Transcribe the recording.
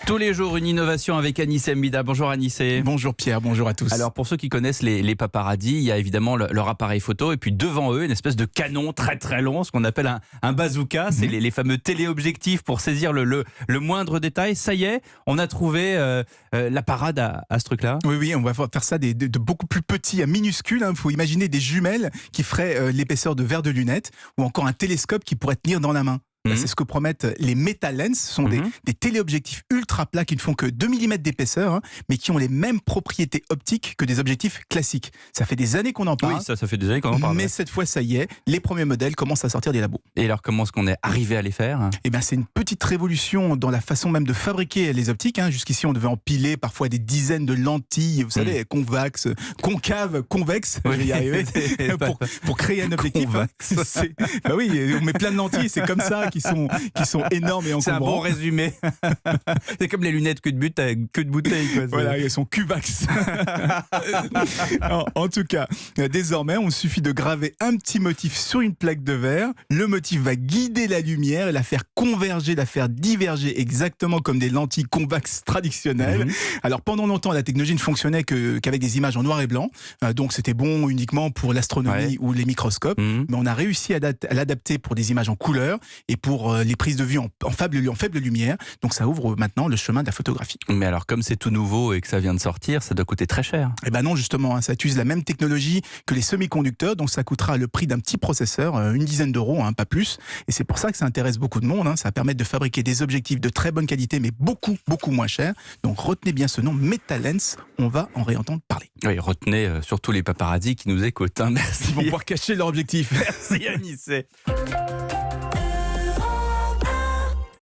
Tous les jours, une innovation avec Anissé Mbida. Bonjour Anissé. Bonjour Pierre, bonjour à tous. Alors pour ceux qui connaissent les paparazzis, il y a évidemment leur appareil photo et puis devant eux, une espèce de canon très très long, ce qu'on appelle un bazooka. C'est les fameux téléobjectifs pour saisir le moindre détail. Ça y est, on a trouvé la parade à ce truc-là. Oui, on va faire ça de beaucoup plus petit à minuscule. Il faut imaginer des jumelles qui feraient l'épaisseur de verre de lunettes ou encore un télescope qui pourrait tenir dans la main. C'est ce que promettent les MetaLens. Ce sont des téléobjectifs ultra plats qui ne font que 2 mm d'épaisseur, mais qui ont les mêmes propriétés optiques que des objectifs classiques. Ça fait des années qu'on en parle. Oui, ça fait des années qu'on en parle. Mais cette fois, ça y est, les premiers modèles commencent à sortir des labos. Et alors, comment est-ce qu'on est arrivé à les faire ? Eh bien, c'est une petite révolution dans la façon même de fabriquer les optiques. Jusqu'ici, on devait empiler parfois des dizaines de lentilles, vous savez, concaves, convexes, je vais y arriver, pour créer un objectif. Bah oui, on met plein de lentilles, c'est comme ça, qui sont énormes et encombrants. C'est un bon résumé. C'est comme les lunettes queue de bouteille. Quoi. Voilà, elles sont cuvax. En tout cas, désormais, on suffit de graver un petit motif sur une plaque de verre. Le motif va guider la lumière et la faire converger, la faire diverger exactement comme des lentilles convexes traditionnelles. Alors pendant longtemps, la technologie ne fonctionnait qu'avec des images en noir et blanc. Donc c'était bon uniquement pour l'astronomie ou les microscopes. Mais on a réussi à l'adapter pour des images en couleur et pour les prises de vue en faible lumière. Donc ça ouvre maintenant le chemin de la photographie. Mais alors comme c'est tout nouveau et que ça vient de sortir, ça doit coûter très cher. Eh ben non, justement, ça utilise la même technologie que les semi-conducteurs, donc ça coûtera le prix d'un petit processeur, une dizaine d'euros, pas plus. Et c'est pour ça que ça intéresse beaucoup de monde. Ça va permettre de fabriquer des objectifs de très bonne qualité, mais beaucoup moins chers. Donc retenez bien ce nom, MetaLens, on va en réentendre parler. Oui, retenez surtout les paparazzis qui nous écoutent. Merci. Ils vont pouvoir cacher leur objectif. Merci Anissé.